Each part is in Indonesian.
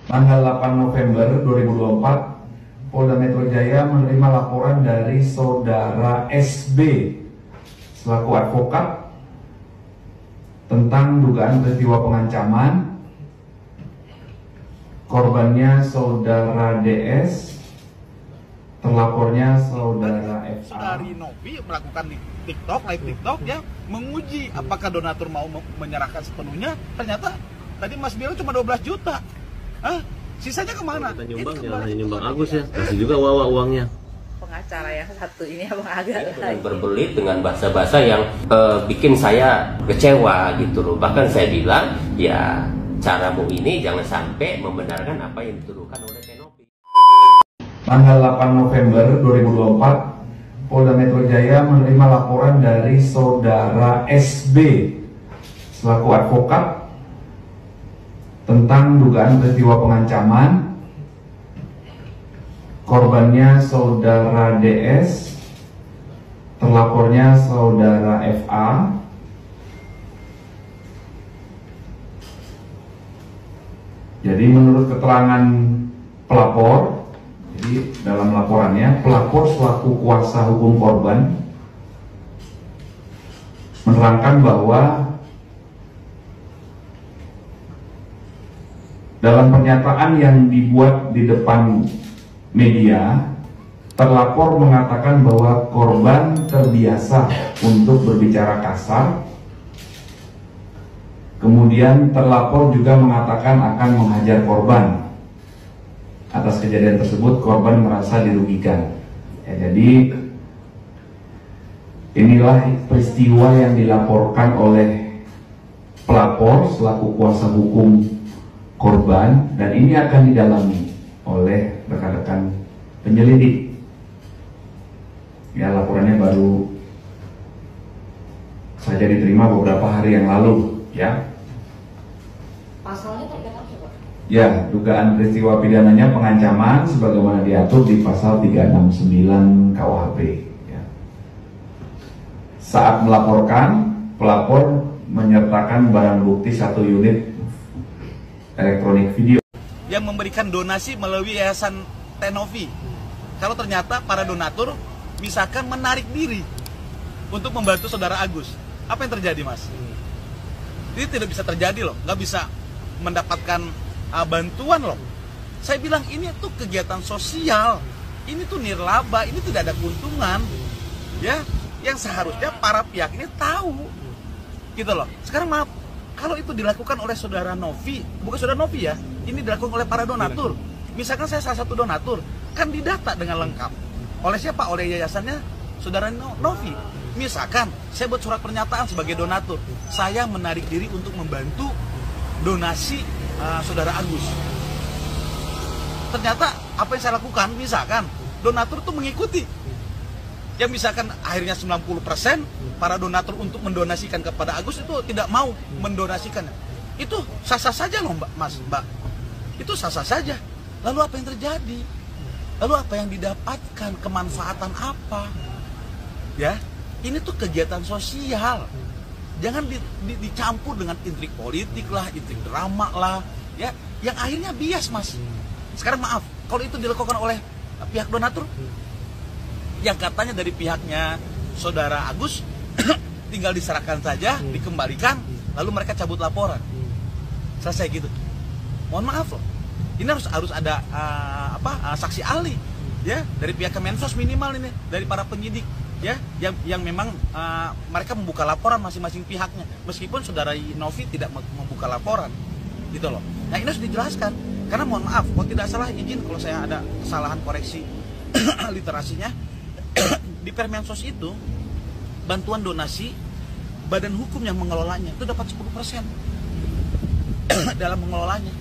Tanggal 8 November 2024, Polda Metro Jaya menerima laporan dari Saudara SB selaku advokat tentang dugaan peristiwa pengancaman. Korbannya Saudara DS, terlapornya Saudara FA. Saudari Novi melakukan di TikTok, live TikTok ya, menguji apakah donatur mau menyerahkan sepenuhnya. Ternyata tadi Mas bilang cuma 12 juta. Sisanya kemana? Kita nyumbang, jangan hanya nyumbang Agus ya, kasih juga Wawa uangnya. Pengacara yang satu ini Abang Aga dengan berbelit dengan bahasa-bahasa yang bikin saya kecewa gitu loh. Bahkan saya bilang ya caramu ini jangan sampai membenarkan apa yang dituduhkan oleh Tenovi. Tanggal 8 November 2024, Polda Metro Jaya menerima laporan dari Saudara SB selaku advokat tentang dugaan peristiwa pengancaman. Korbannya Saudara DS, terlapornya Saudara FA. Jadi menurut keterangan pelapor, jadi dalam laporannya, pelapor selaku kuasa hukum korban menerangkan bahwa dalam pernyataan yang dibuat di depan media, terlapor mengatakan bahwa korban terbiasa untuk berbicara kasar. Kemudian terlapor juga mengatakan akan menghajar korban. Atas kejadian tersebut korban merasa dirugikan. Ya, jadi inilah peristiwa yang dilaporkan oleh pelapor selaku kuasa hukum korban, dan ini akan didalami oleh rekan-rekan penyelidik. Ya, laporannya baru saja diterima beberapa hari yang lalu, ya. Pasalnya terkait apa, Pak? Ya, dugaan peristiwa pidananya pengancaman sebagaimana diatur di pasal 369 KUHP. Ya. Saat melaporkan, pelapor menyertakan barang bukti 1 unit elektronik video yang memberikan donasi melalui Yayasan Tenovi. Kalau ternyata para donatur misalkan menarik diri untuk membantu Saudara Agus, apa yang terjadi, Mas? Ini tidak bisa terjadi loh, nggak bisa mendapatkan bantuan loh. Saya bilang ini tuh kegiatan sosial, ini tuh nirlaba, ini tidak ada keuntungan, ya. Yang seharusnya para pihak ini tahu, gitu loh. Sekarang maaf, kalau itu dilakukan oleh Saudara Novi, bukan Saudara Novi ya, ini dilakukan oleh para donatur. Misalkan saya salah satu donatur, kan didata dengan lengkap. Oleh siapa? Oleh yayasannya Saudara Novi. Misalkan saya buat surat pernyataan sebagai donatur, saya menarik diri untuk membantu donasi Saudara Agus. Ternyata apa yang saya lakukan, misalkan donatur tuh mengikuti. Yang misalkan akhirnya 90% para donatur untuk mendonasikan kepada Agus itu tidak mau mendonasikannya. Itu sah-sah saja loh, Mbak. Itu sah-sah saja. Lalu apa yang terjadi? Lalu apa yang didapatkan? Kemanfaatan apa? Ya, ini tuh kegiatan sosial. Jangan dicampur dengan intrik politik lah, intrik drama lah, ya, yang akhirnya bias, Mas. Sekarang maaf, kalau itu dilakukan oleh pihak donatur, yang katanya dari pihaknya Saudara Agus tinggal diserahkan saja, dikembalikan, lalu mereka cabut laporan, selesai gitu. Mohon maaf loh, ini harus ada saksi ahli, ya, dari pihak Kemensos minimal ini, dari para penyidik, ya, yang memang mereka membuka laporan masing-masing pihaknya, meskipun Saudara Novi tidak membuka laporan, gitu loh. Nah, ini harus dijelaskan, karena mohon maaf, kalau tidak salah izin kalau saya ada kesalahan koreksi literasinya. Di Permensos itu bantuan donasi, badan hukum yang mengelolanya itu dapat 10% dalam mengelolanya.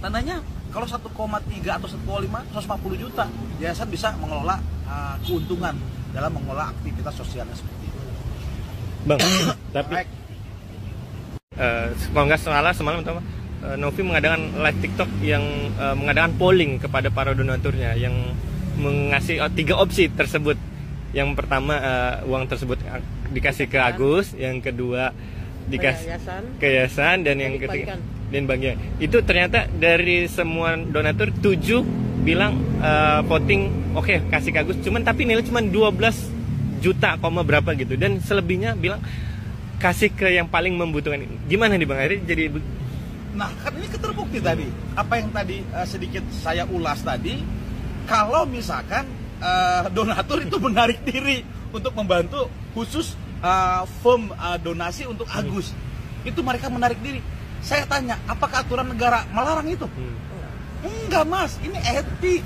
Tandanya kalau 1,3 atau 1,50 juta, yayasan bisa mengelola keuntungan dalam mengelola aktivitas sosialnya seperti itu. Bang, tapi kalau nggak salah semalam Novi mengadakan live TikTok yang mengadakan polling kepada para donaturnya yang mengasih 3 opsi tersebut. Yang pertama uang tersebut dikasih ke Agus, yang kedua dikasih ke yayasan, dan yang ketiga dan bagian itu ternyata dari semua donatur 7 bilang voting oke, kasih ke Agus, cuman tapi nilai cuma 12 juta koma berapa gitu, dan selebihnya bilang kasih ke yang paling membutuhkan. Gimana nih Bang Heri? Jadi Nah, kan ini terbukti tadi. Apa yang tadi sedikit saya ulas tadi, kalau misalkan donatur itu menarik diri untuk membantu khusus form donasi untuk Agus, itu mereka menarik diri. Saya tanya, apakah aturan negara melarang itu? Enggak Mas, ini etik.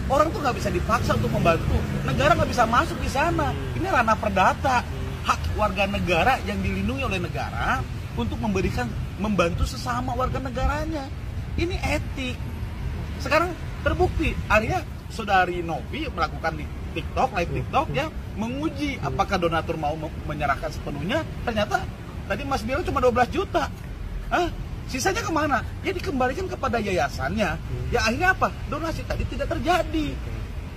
Orang tuh nggak bisa dipaksa untuk membantu. Negara nggak bisa masuk di sana. Ini ranah perdata, hak warga negara yang dilindungi oleh negara untuk membantu sesama warga negaranya. Ini etik. Sekarang terbukti, akhirnya Saudari Novi melakukan di TikTok, live TikTok ya, menguji apakah donatur mau menyerahkan sepenuhnya. Ternyata tadi Mas bilang cuma 12 juta. Sisanya kemana? Ya dikembalikan kepada yayasannya. Ya akhirnya apa? Donasi tadi tidak terjadi.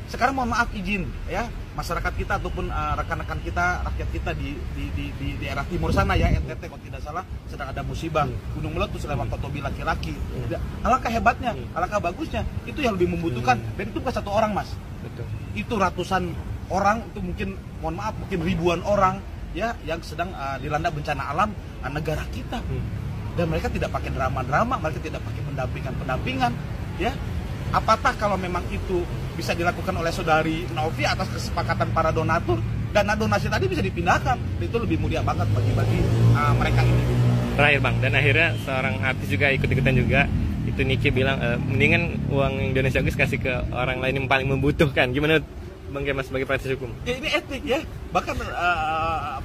Sekarang mohon maaf izin ya, masyarakat kita ataupun rekan-rekan kita, rakyat kita di daerah timur sana ya, NTT kalau tidak salah sedang ada musibah gunung meletus lewat Kotobi laki-laki. Alangkah hebatnya, alangkah bagusnya, itu yang lebih membutuhkan. Dan itu bukan satu orang Mas. betul. Itu ratusan orang, itu mungkin mohon maaf mungkin ribuan orang ya yang sedang dilanda bencana alam negara kita. Dan mereka tidak pakai drama-drama, mereka tidak pakai pendampingan ya. Apatah kalau memang itu bisa dilakukan oleh Saudari Novi atas kesepakatan para donatur, dana donasi tadi bisa dipindahkan, itu lebih mulia banget bagi mereka ini. Terakhir Bang, dan akhirnya seorang artis juga ikut-ikutan juga, itu Niki bilang mendingan uang Indonesia Agus kasih ke orang lain yang paling membutuhkan. Gimana Bang Kemas sebagai praktisi hukum? Ya ini etik ya, bahkan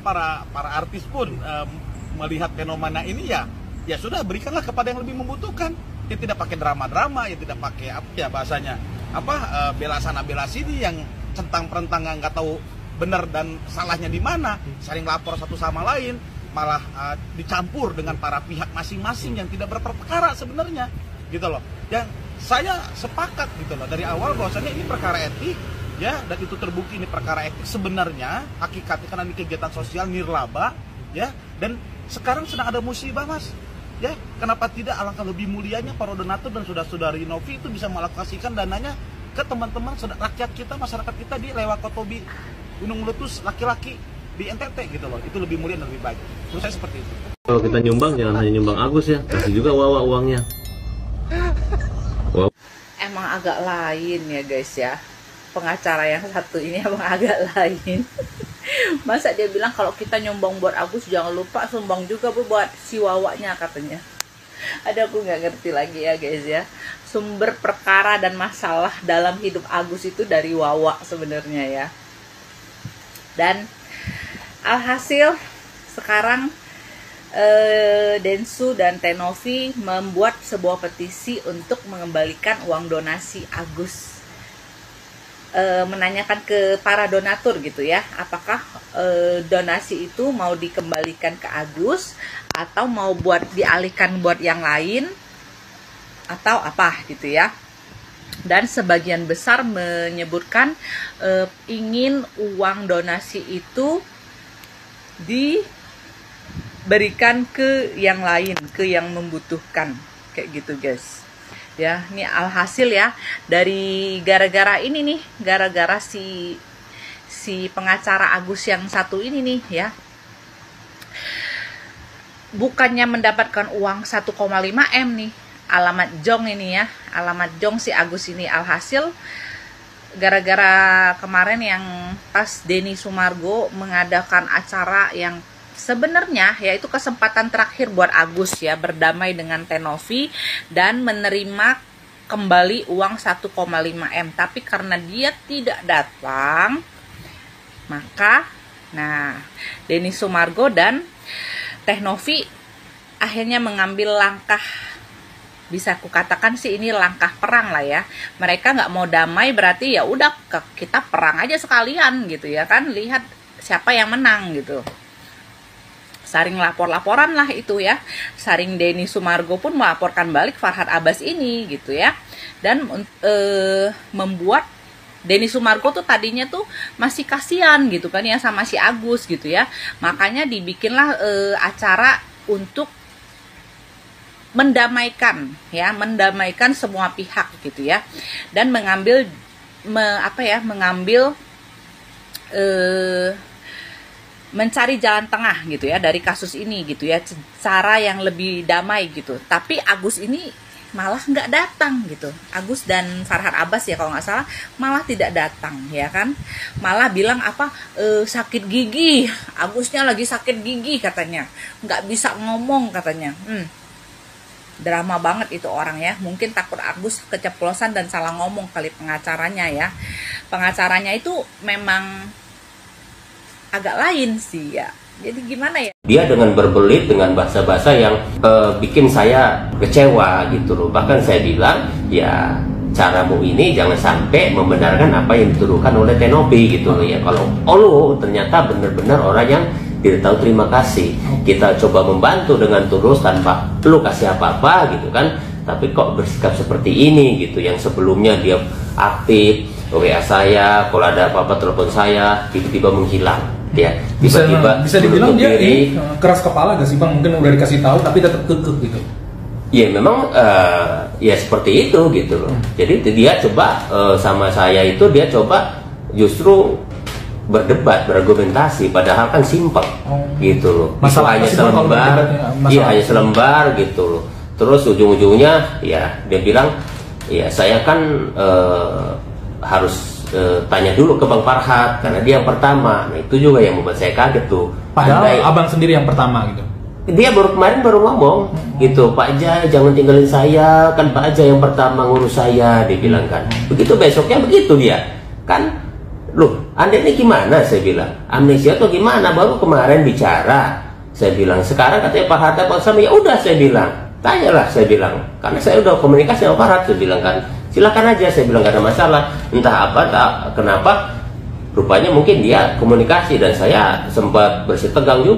para artis pun melihat fenomena ini ya sudah, berikanlah kepada yang lebih membutuhkan. Ya tidak pakai drama-drama, ya tidak pakai apa ya bahasanya, bela sana bela sini yang centang-perentang nggak tahu benar dan salahnya di mana, saling lapor satu sama lain, malah dicampur dengan para pihak masing-masing yang tidak berperkara sebenarnya, gitu loh. Yang saya sepakat gitu loh dari awal bahwasanya ini perkara etik ya, dan itu terbukti ini perkara etik sebenarnya hakikatnya, karena ini kegiatan sosial nirlaba ya, dan sekarang sedang ada musibah Mas. Ya, kenapa tidak alangkah lebih mulianya para donatur dan Saudari Novi itu bisa mengalokasikan dananya ke teman-teman rakyat kita, masyarakat kita di lewat Kotobi gunung meletus laki-laki di NTT gitu loh. Itu lebih mulia dan lebih baik. Menurut saya seperti itu. Kalau kita nyumbang jangan hanya nyumbang Agus ya, kasih juga Wawa uangnya. Emang agak lain ya guys ya. Pengacara yang satu ini emang agak lain. Masa dia bilang kalau kita nyumbang buat Agus jangan lupa sumbang juga buat si Wawanya katanya. Ada, aku nggak ngerti lagi ya guys ya. Sumber perkara dan masalah dalam hidup Agus itu dari Wawa sebenarnya ya. Dan alhasil sekarang Densu dan Tenovi membuat sebuah petisi untuk mengembalikan uang donasi Agus. Menanyakan ke para donatur gitu ya, apakah donasi itu mau dikembalikan ke Agus atau mau dialihkan buat yang lain atau apa gitu ya. Dan sebagian besar menyebutkan ingin uang donasi itu diberikan ke yang lain, ke yang membutuhkan, kayak gitu guys. Ya, ini alhasil ya dari gara-gara ini nih, gara-gara si pengacara Agus yang satu ini nih ya, bukannya mendapatkan uang 1,5 M nih, alamat jong ini ya, alamat jong si Agus ini. Alhasil gara-gara kemarin yang pas Denny Sumargo mengadakan acara yang sebenarnya ya itu kesempatan terakhir buat Agus ya berdamai dengan Tenovi dan menerima kembali uang 1,5 M, tapi karena dia tidak datang, maka Denny Sumargo dan Tenovi akhirnya mengambil langkah, bisa aku katakan sih ini langkah perang lah ya. Mereka nggak mau damai, berarti ya udah kita perang aja sekalian gitu ya kan, lihat siapa yang menang gitu. Saring lapor-laporan lah itu ya. Saring Denny Sumargo pun melaporkan balik Farhad Abbas ini gitu ya. Dan membuat Denny Sumargo tuh tadinya tuh masih kasihan gitu kan ya sama si Agus gitu ya. Makanya dibikinlah acara untuk mendamaikan ya, mendamaikan semua pihak gitu ya, dan mengambil mencari jalan tengah gitu ya dari kasus ini gitu ya, cara yang lebih damai gitu. Tapi Agus ini malah nggak datang gitu. Agus dan Farhad Abbas ya kalau nggak salah malah tidak datang ya kan, malah bilang sakit gigi, Agusnya lagi sakit gigi katanya, nggak bisa ngomong katanya. Drama banget itu orang ya, mungkin takut Agus keceplosan dan salah ngomong kali pengacaranya ya. Pengacaranya itu memang agak lain sih ya. Jadi gimana ya? Dia dengan berbelit dengan bahasa-bahasa yang bikin saya kecewa gitu loh. Bahkan saya bilang, ya caramu ini jangan sampai membenarkan apa yang dituduhkan oleh Tenopi gitu loh ya. Kalau lo ternyata benar-benar orang yang tidak tahu terima kasih. Kita coba membantu dengan tulus tanpa lo kasih apa-apa gitu kan. Tapi kok bersikap seperti ini gitu, yang sebelumnya dia aktif, WA saya, kalau ada apa-apa telepon saya, tiba-tiba menghilang. Ya, tiba-tiba bisa dibilang dia keras kepala gak sih Bang? Mungkin udah dikasih tahu tapi tetap kekeh gitu. Ya memang ya seperti itu gitu loh. Jadi dia coba sama saya itu dia coba justru berdebat, berargumentasi, padahal kan simpel gitu loh. Masalah hanya selembar, iya hanya selembar gitu loh. Terus ujung-ujungnya ya dia bilang, ya saya kan harus tanya dulu ke Bang Farhad karena dia yang pertama. Nah itu juga yang membuat saya kaget tuh. Padahal abang sendiri yang pertama gitu. Dia kemarin baru ngomong gitu, Pak Jai jangan tinggalin saya, kan Pak Jai yang pertama ngurus saya, dia bilang kan. Begitu besoknya begitu dia kan. Loh, Anda ini gimana? Saya bilang amnesia atau gimana? Baru kemarin bicara. Saya bilang sekarang katanya Pak Hatta Pak sama, ya udah saya bilang tanyalah, saya bilang karena saya udah komunikasi sama Pak Hatta, saya bilang kan silakan aja, saya bilang gak ada masalah. Entah apa, kenapa, rupanya mungkin dia komunikasi dan saya sempat bersih tegang juga.